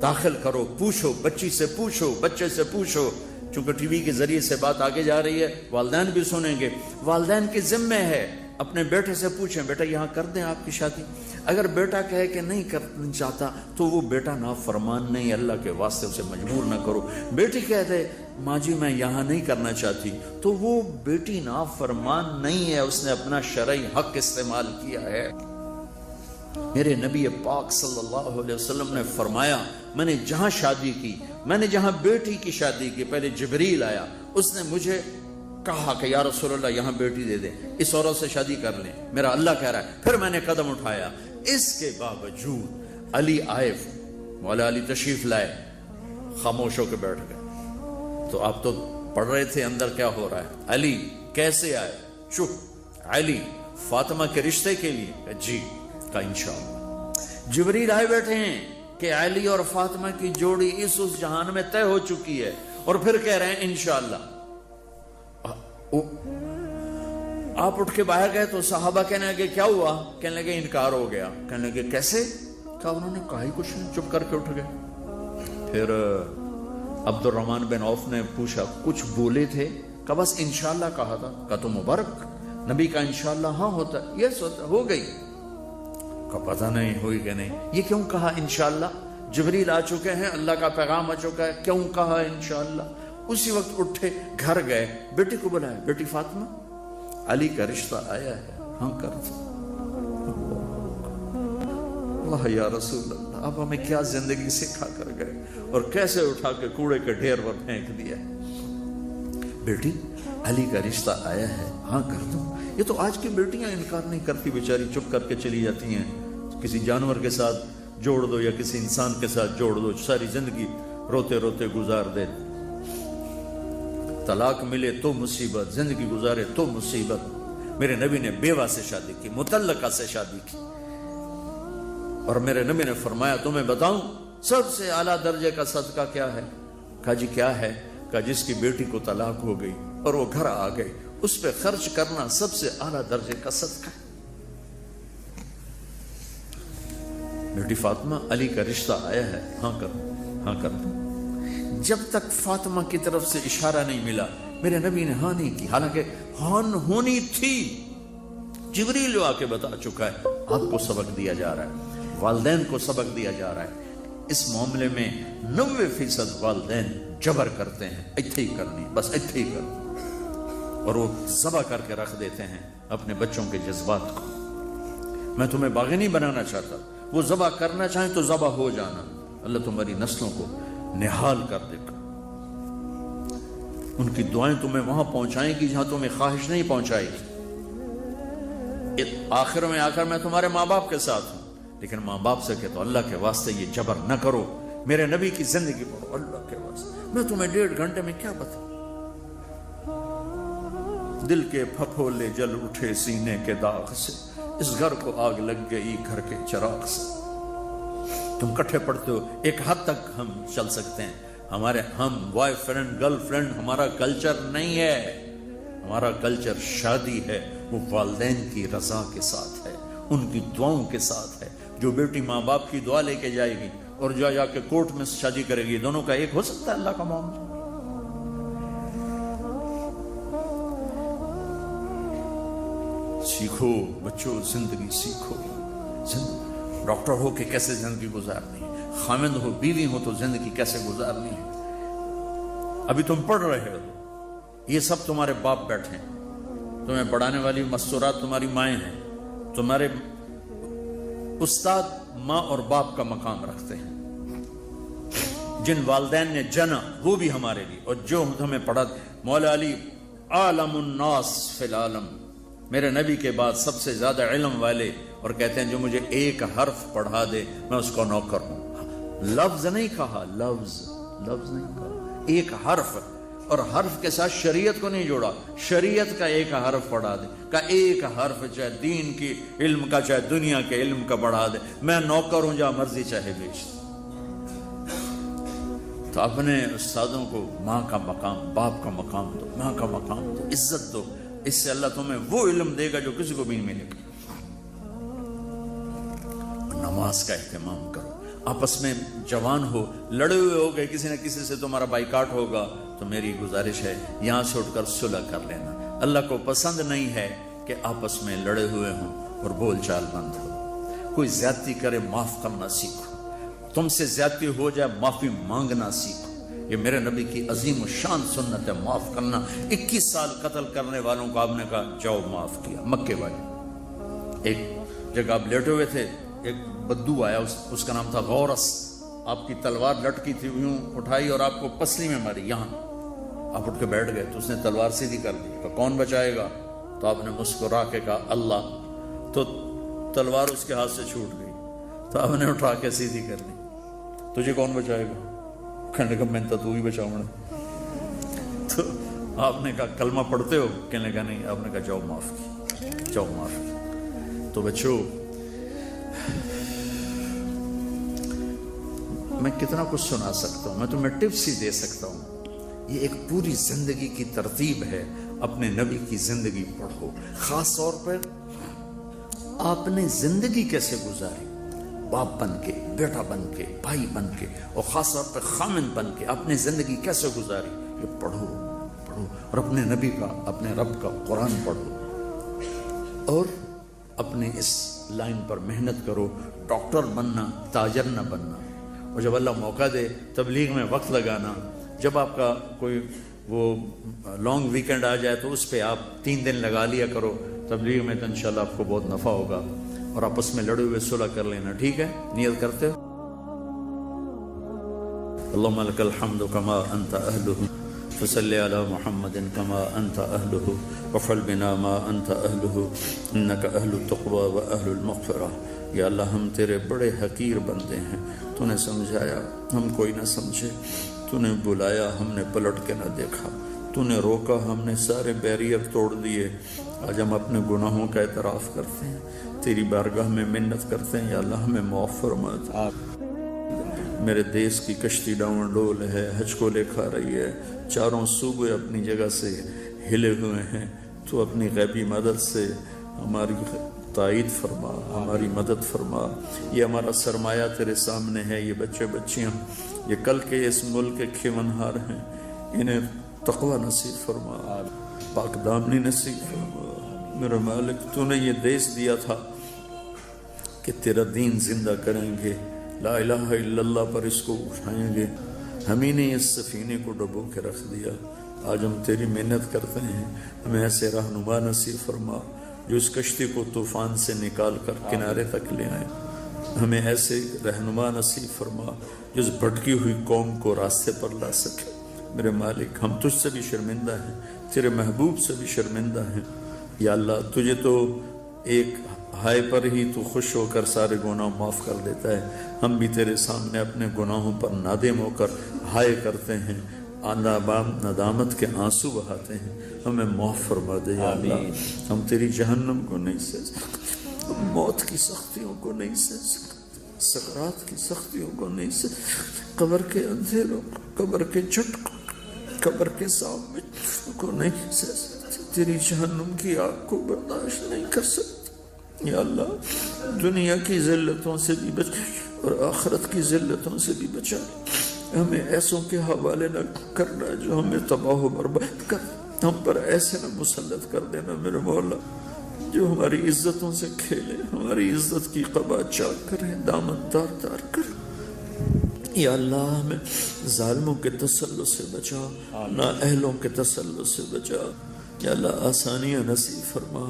S1: داخل کرو، پوچھو، بچی سے پوچھو، بچے سے پوچھو۔ چونکہ ٹی وی کے ذریعے سے بات آگے جا رہی ہے، والدین بھی سنیں گے۔ والدین کی ذمہ ہے اپنے بیٹے سے پوچھیں، بیٹا یہاں کر دیں آپ کی شادی۔ اگر بیٹا کہے کہ نہیں کرنا چاہتا تو وہ بیٹا نافرمان نہیں، اللہ کے واسطے اسے مجبور نہ کرو۔ بیٹی کہہ دے ماں جی میں یہاں نہیں کرنا چاہتی تو وہ بیٹی نافرمان نہیں ہے، اس نے اپنا شرعی حق استعمال کیا ہے۔ میرے نبی پاک صلی اللہ علیہ وسلم نے فرمایا، میں نے جہاں شادی کی، میں نے جہاں بیٹی کی شادی کی، پہلے جبریل آیا، اس نے مجھے کہا کہ یا رسول اللہ یہاں بیٹی دے دیں، اس عورت سے شادی کر لیں، میرا اللہ کہہ رہا ہے۔ پھر میں نے قدم اٹھایا، اس کے باوجود علی آئے، مولا علی تشریف لائے، خاموش ہو کے بیٹھ گئے۔ تو آپ تو پڑھ رہے تھے اندر کیا ہو رہا ہے۔ علی کیسے آئے؟ چپ۔ علی فاطمہ کے رشتے کے لیے؟ جی۔ کا انشاءاللہ۔ جبریل آئے بیٹھے ہیں کہ علی اور فاطمہ کی جوڑی اس جہان میں طے ہو چکی ہے، اور پھر کہہ رہے ہیں انشاءاللہ۔ آپ اٹھ کے باہر گئے تو صحابہ کہنے لگے کیا ہوا؟ کہنے لگے انکار ہو گیا۔ کہنے لگے کیسے؟ کہا انہوں نے کہا ہی کچھ نہیں، چپ کر کے اٹھ گئے۔ پھر عبد الرحمن بن عوف نے پوچھا کچھ بولے تھے؟ کہا بس انشاءاللہ کہا تھا۔ کہا تو مبارک، نبی کا انشاءاللہ ہاں ہوتا، یس ہوتا، ہو گئی۔ کا پتہ نہیں ہوئی کہ نہیں۔ یہ کیوں کہا انشاءاللہ؟ جبریل آ چکے ہیں، اللہ کا پیغام آ چکا ہے، کیوں کہا انشاءاللہ؟ اسی وقت اٹھے، گھر گئے، بیٹی کو بلایا، بیٹی فاطمہ علی کا رشتہ آیا ہے، ہاں کر دو۔ اللہ یا رسول اللہ، آپ ہمیں کیا زندگی سکھا کر گئے اور کیسے اٹھا کے کوڑے کے ڈھیر پر پھینک دیا۔ بیٹی علی کا رشتہ آیا ہے، ہاں کر دو۔ یہ تو آج کی بیٹیاں انکار نہیں کرتی، بیچاری چپ کر کے چلی جاتی ہیں۔ کسی جانور کے ساتھ جوڑ دو یا کسی انسان کے ساتھ جوڑ دو، ساری زندگی روتے روتے گزار دے۔ طلاق ملے تو مصیبت، زندگی گزارے تو مصیبت۔ میرے نبی نے بیوہ سے شادی کی، مطلقہ سے شادی کی، اور میرے نبی نے فرمایا تمہیں بتاؤں سب سے اعلیٰ درجے کا صدقہ کیا ہے؟ کہا جی کیا ہے؟ کہا جس کی بیٹی کو طلاق ہو گئی اور وہ گھر آ گئی، اس پہ خرچ کرنا سب سے اعلیٰ درجے کا صدقہ ہے۔ بیٹی فاطمہ علی کا رشتہ آیا ہے، ہاں کر دو، ہاں کر دو۔ جب تک فاطمہ کی طرف سے اشارہ نہیں ملا میرے نبی نے ہاں نہیں کی، حالانکہ ہاں ہونی تھی۔ جبریل جو آ کے بتا چکا ہے، آپ کو سبق دیا جا رہا ہے، والدین کو سبق دیا جا رہا ہے۔ اس معاملے میں 90% والدین جبر کرتے ہیں، اتھے ہی کرنی، بس اتھے ہی کرنی، اور وہ ذبح کر کے رکھ دیتے ہیں اپنے بچوں کے جذبات کو۔ میں تمہیں باغی نہیں بنانا چاہتا، وہ ذبح کرنا چاہیں تو ذبح ہو جانا، اللہ تمہاری نسلوں کو نحال کر دے گا۔ ان کی دعائیں تمہیں وہاں پہنچائیں گی جہاں تمہیں خواہش نہیں پہنچائے گی۔ آخر میں آ کر میں تمہارے ماں باپ کے ساتھ ہوں، لیکن ماں باپ سے کہ تو اللہ کے واسطے یہ جبر نہ کرو، میرے نبی کی زندگی پڑھو اللہ کے واسطے۔ میں تمہیں 1.5 گھنٹے میں کیا بتاؤں؟ دل کے پھپھولے جل اٹھے سینے کے داغ سے، اس گھر کو آگ لگ گئی گھر کے چراغ سے۔ تم کٹھے پڑھتے ہو، ایک حد تک ہم چل سکتے ہیں، ہم بوائے فرینڈ گرل فرینڈ ہمارا کلچر نہیں ہے۔ ہمارا کلچر شادی ہے، وہ والدین کی رضا کے ساتھ ہے، ان کی دعاؤں کے ساتھ ہے۔ جو بیٹی ماں باپ کی دعا لے کے جائے گی اور جو جا کے کورٹ میں شادی کرے گی، دونوں کا ایک ہو سکتا ہے اللہ کا معاملہ۔ سیکھو بچوں، زندگی سیکھو۔ ڈاکٹر ہو کے کیسے زندگی گزارنی ہے، خامند ہو بیوی ہو تو زندگی کیسے گزارنی ہے۔ ابھی تم پڑھ رہے ہو، یہ سب تمہارے باپ بیٹھے ہیں، تمہیں پڑھانے والی مستورات تمہاری مائیں ہیں، تمہارے استاد ماں اور باپ کا مقام رکھتے ہیں. جن والدین نے جنا وہ بھی ہمارے لیے، اور جو ہمیں پڑھا. مولا علی عالم الناس فی العالم، میرے نبی کے بعد سب سے زیادہ علم والے، اور کہتے ہیں جو مجھے ایک حرف پڑھا دے میں اس کو نوکر ہوں. لفظ نہیں کہا، لفظ نہیں کہا، ایک حرف. اور حرف کے ساتھ شریعت کو نہیں جوڑا، شریعت کا ایک حرف پڑھا دے، کا ایک حرف چاہے دین کی علم کا چاہے دنیا کے علم کا پڑھا دے، میں نوکر ہوں، جہاں مرضی چاہے بیچ. تو اپنے استادوں کو ماں کا مقام، باپ کا مقام دو، ماں کا مقام دو، عزت دو. اس سے اللہ تمہیں وہ علم دے گا جو کسی کو بھی نہیں ملے گا. نماز کا اہتمام کرو. آپس میں جوان ہو، لڑے ہوئے ہو گئے، کسی نہ کسی سے تمہارا بائیکاٹ ہوگا، تو میری گزارش ہے یہاں سے اٹھ کر صلح کر لینا. اللہ کو پسند نہیں ہے کہ آپس میں لڑے ہوئے ہوں اور بول چال بند ہو. کوئی زیادتی کرے معاف کرنا سیکھو. تم سے زیادتی ہو جائے معافی مانگنا سیکھو. یہ میرے نبی کی عظیم و شان سنت ہے، معاف کرنا. 21 سال قتل کرنے والوں کو آپ نے کہا جاؤ معاف کیا. مکے والے ایک جگہ آپ لیٹے ہوئے تھے، ایک بدو آیا، اس کا نام تھا غورس. آپ کی تلوار لٹکی تھی، یوں اٹھائی اور آپ کو پسلی میں ماری. یہاں آپ اٹھ کے بیٹھ گئے تو اس نے تلوار سیدھی کر دی. کہا کون بچائے گا؟ تو آپ نے مسکرا کے کہا اللہ. تو تلوار اس کے ہاتھ سے چھوٹ گئی. تو آپ نے اٹھا کے سیدھی کر دی. تجھے کون بچائے گا؟ کہنے لگا میں تو ہی بچاؤں گا. تو آپ نے کہا کلمہ پڑھتے ہو؟ کہنے لگا نہیں. آپ نے کہا جاؤ معاف کی، جاؤ معاف کی. تو بچوں، میں کتنا کچھ سنا سکتا ہوں، میں تمہیں ٹپس ہی دے سکتا ہوں. یہ ایک پوری زندگی کی ترتیب ہے. اپنے نبی کی زندگی پڑھو. خاص طور پر آپ نے زندگی کیسے گزاری، باپ بن کے، بیٹا بن کے، بھائی بن کے، اور خاص طور پر خامن بن کے آپ نے زندگی کیسے گزاری، یہ پڑھو. اور اپنے نبی کا، اپنے رب کا قرآن پڑھو، اور اپنے اس لائن پر محنت کرو. ڈاکٹر بننا، تاجر نہ بننا. اور جب اللہ موقع دے تبلیغ میں وقت لگانا. جب آپ کا کوئی وہ لانگ ویکنڈ آ جائے تو اس پہ آپ 3 دن لگا لیا کرو تبلیغ میں، تو انشاءاللہ آپ کو بہت نفع ہوگا. اور آپس میں لڑے ہوئے صلح کر لینا. ٹھیک ہے؟ نیت کرتے ہو؟ اللہم لک الحمد کما انت اہلہ فصلی علی محمد کما انت اہلہ وفعل بنا ما انت اہلہ انک اہل التقوی و اہل المغفرہ. یا اللہ ہم تیرے بڑے حقیر بندے ہیں. تو نے سمجھایا، ہم کوئی نہ سمجھے. تو نے بلایا، ہم نے پلٹ کے نہ دیکھا. تو نے روکا، ہم نے سارے بیریئر توڑ دیے. آج ہم اپنے گناہوں کا اعتراف کرتے ہیں، تیری بارگاہ میں منت کرتے ہیں. یا اللہ ہمیں معاف فرما. میرے دیس کی کشتی ڈاؤن ڈول ہے، حج کو لے کھا رہی ہے. چاروں صوبے اپنی جگہ سے ہلے ہوئے ہیں. تو اپنی غیبی مدد سے ہماری تائید فرما، ہماری مدد فرما. یہ ہمارا سرمایہ تیرے سامنے ہے. یہ بچے بچیاں، یہ کل کے اس ملک کے کھیونہار ہیں. انہیں تقوی نصیب فرما، پاک دامنی نصیب فرما. میرے مالک، تو نے یہ دیس دیا تھا کہ تیرا دین زندہ کریں گے، لا الہ الا اللہ پر اس کو اٹھائیں گے. ہم ہی نے اس سفینے کو ڈبو کے رکھ دیا. آج ہم تیری محنت کرتے ہیں. ہمیں ایسے رہنما نصیب فرما جو اس کشتی کو طوفان سے نکال کر کنارے تک لے آئے. ہمیں ایسے رہنما نصیب فرما جو اس بھٹکی ہوئی قوم کو راستے پر لا سکے. میرے مالک، ہم تجھ سے بھی شرمندہ ہیں، تیرے محبوب سے بھی شرمندہ ہیں. یا اللہ، تجھے تو ایک ہائے پر ہی تو خوش ہو کر سارے گناہ معاف کر دیتا ہے. ہم بھی تیرے سامنے اپنے گناہوں پر نادم ہو کر ہائے کرتے ہیں، ندامت کے آنسو بہاتے ہیں. ہمیں معاف فرما دے یا اللہ. ہم تیری جہنم کو نہیں سہ سکتے، موت کی سختیوں کو نہیں سہ سکتے، سکرات کی سختیوں کو نہیں سہ سکتے، قبر کے اندھیروں، قبر کے جھٹکوں، قبر کے سامنے کو نہیں سہ سکتے. تیری جہنم کی آگ کو برداشت نہیں کر سکتے. یا اللہ، دنیا کی ذلتوں سے بھی بچا اور آخرت کی ذلتوں سے بھی بچا. ہمیں ایسوں کے حوالے نہ کرنا جو ہمیں تباہ و برباد کر. ہم پر ایسے نہ مسلط کر دینا میرے مولا جو ہماری عزتوں سے کھیلے، ہماری عزت کی قبا چاک کرے، دامن دار دار کرے. یا اللہ، ہمیں ظالموں کے تسلط سے بچا، نا اہلوں کے تسلط سے بچا. یا اللہ، آسانیاں نصیب فرما،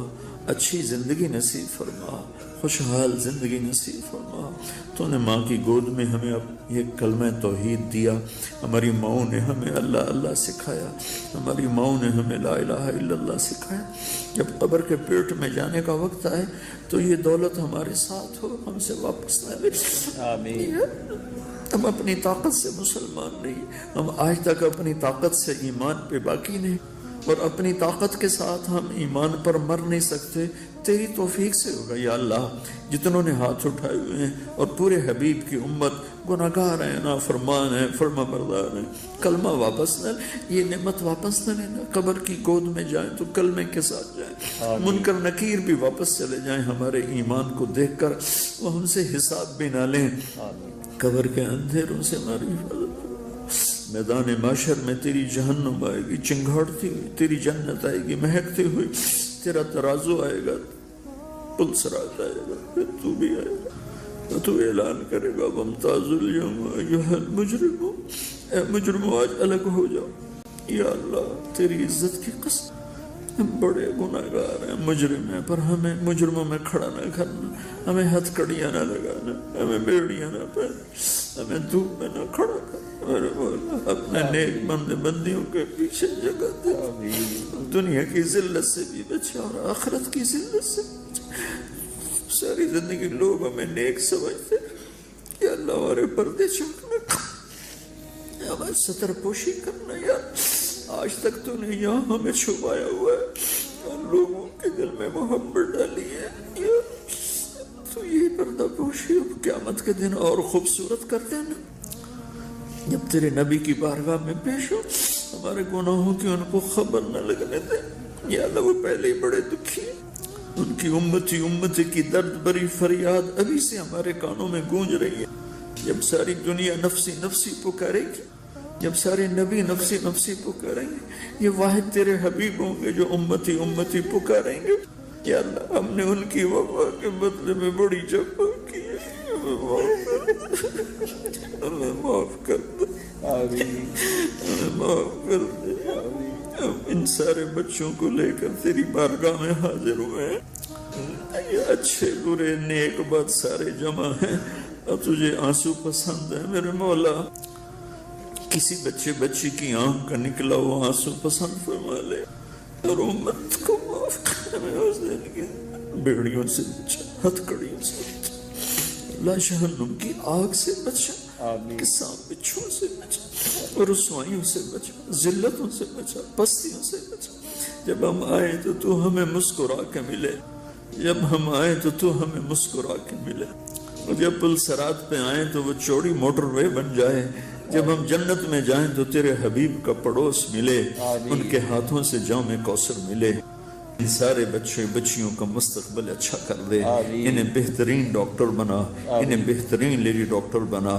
S2: اچھی زندگی نصیب فرما، خوشحال زندگی نصیب فرما۔ تو نے ماں کی گود میں ہمیں اب یہ کلمہ توحید دیا، ہماری ماؤں نے ہمیں اللہ اللہ سکھایا، ہماری ماؤں نے ہمیں لا الہ الا اللہ سکھایا۔ جب قبر کے پیٹ میں جانے کا وقت آئے تو یہ دولت ہمارے ساتھ ہو، ہم سے واپس نہ لے۔ آمین۔ ہم اپنی طاقت سے مسلمان نہیں، ہم آج تک اپنی طاقت سے ایمان پہ باقی نہیں، اور اپنی طاقت کے ساتھ ہم ایمان پر مر نہیں سکتے، تیری توفیق سے ہوگا یا اللہ۔ جتنوں نے ہاتھ اٹھائے ہوئے ہیں اور پورے حبیب کی امت گناہگار ہیں، نافرمان ہیں، فرما بردار ہیں، کلمہ واپس نہ، یہ نعمت واپس نہ لینا۔ قبر کی گود میں جائیں تو کلمے کے ساتھ جائیں، منکر نکیر بھی واپس چلے جائیں، ہمارے ایمان کو دیکھ کر وہ ہم سے حساب بھی نہ لیں۔ قبر کے اندھیروں سے ہماری حفاظت، میدان معاشر میں تیری جہنم آئے گی چنگھاڑتی ہوئی، تیری جنت آئے گی مہکتی ہوئی، تیرا ترازو آئے گا، پل سرات آئے گا، پھر تو بھی آئے گا، تو اعلان کرے گا وامتاز الیوم ایھا المجرمون، اے مجرموں آج الگ ہو جاؤ۔ یا اللہ تیری عزت کی قسم، ہم بڑے گناہگار ہیں، مجرم ہیں، پر ہمیں مجرموں میں کھڑا نہ کرنا، ہمیں ہتھ کڑیاں نہ لگانا، ہمیں بیڑیاں نہ پہنا، ہمیں دھوپ میں نہ کھڑا کر، میرے مولا اپنے نیک بند بندیوں کے پیچھے جگہ دے، دنیا کی ذلت سے بھی بچا اور آخرت کی ذلت سے بچا۔ ساری زندگی لوگ ہمیں نیک سمجھتے، یا اللہ ہمارے پردے چاکنا، ہمیں ستر پوشی کرنا، یا آج تک تو نے یہاں ہمیں چھپایا ہوا ہے اور لوگوں کے دل میں محبت ڈالی ہے، یا تو یہ پردہ پوشی اب قیامت کے دن اور خوبصورت کر دینا۔ جب تیرے نبی کی بارگاہ میں پیش ہو، ہمارے گناہوں کی ان کو خبر نہ لگنے دے، یا اللہ وہ پہلے ہی بڑے دکھی ہیں، ان کی امتی کی درد بری فریاد ابھی سے ہمارے کانوں میں گونج رہی ہے۔ جب ساری دنیا نفسی نفسی پکارے گی، جب سارے نبی نفسی نفسی پکاریں گے، یہ واحد تیرے حبیب ہوں گے جو امتی امتی پکاریں گے۔ یا اللہ ہم نے ان کی وفا کے بدلے میں بڑی جفا کی ہے، ہمیں معاف کر دے، ہمیں معاف کر دے۔ ہم ان سارے بچوں کو لے کر تیری بارگاہ میں حاضر ہوئے ہیں، یہ اچھے برے نیک بد سارے جمع ہیں، اور تجھے آنسو پسند ہے میرے مولا۔ کسی بچے بچی کی آنکھ کا نکلا وہ آنسو پسند فرما لے، اور امت کو معاف کر، ہمیں اس دن کی بیڑیوں سے بچا، ہتھ کڑیوں سے بچا، اللہ جہنم کی آگ سے بچا، کسان بچھوں سے بچا، رسوائیوں سے بچا، ذلتوں سے بچا، پستیوں سے بچا۔ جب ہم آئے تو تو ہمیں مسکرا کے ملے، جب ہم آئے تو تو ہمیں مسکرا کے ملے، اور جب پل صراط پہ آئیں تو وہ چوڑی موٹر وے بن جائے، جب ہم جنت میں جائیں تو تیرے حبیب کا پڑوس ملے، ان کے ہاتھوں سے جام کوثر ملے۔ ان سارے بچے بچیوں کا مستقبل اچھا کر دے، انہیں بہترین ڈاکٹر بنا، انہیں بہترین لیڈی ڈاکٹر بنا،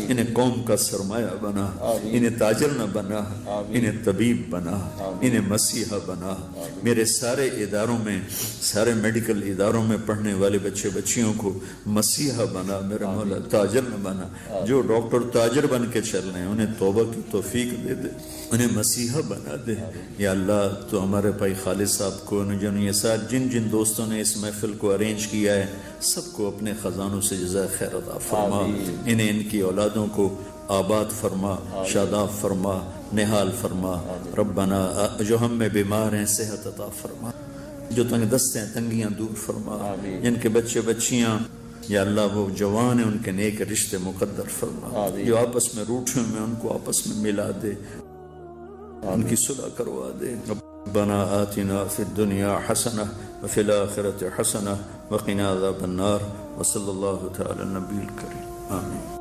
S2: انہیں قوم کا سرمایہ بنا، انہیں تاجر نہ بنا، انہیں طبیب بنا، انہیں مسیحا بنا۔ میرے سارے اداروں میں، سارے میڈیکل اداروں میں پڑھنے والے بچے بچیوں کو مسیحا بنا میرے مولا، تاجر نہ بنا۔ جو ڈاکٹر تاجر بن کے چل رہے ہیں انہیں توبہ کی توفیق دے دے، انہیں مسیحا بنا دے۔ یا اللہ تو ہمارے بھائی خالد صاحب کو، یہ ساتھ جن دوستوں نے اس محفل کو ارینج کیا ہے، سب کو اپنے خزانوں سے جزائے خیر عطا فرما، انہیں ان کی اولادوں کو آباد فرما، شاداب فرما، نحال فرما۔ ربنا جو ہم میں بیمار ہیں صحت عطا فرما، جو تنگ دست ہیں تنگیاں دور فرما، جن کے بچے بچیاں یا اللہ وہ جوان ہیں ان کے نیک رشتے مقدر فرما، جو آپس میں روٹھے ہوئے ان کو آپس میں ملا دے، ان کی صلح کروا دے۔ ربنا آتنا فی الدنیا حسنہ وفی الآخرۃ حسنہ وقنا عذاب النار، وصلی اللہ تعالی النبی الکریم، آمین۔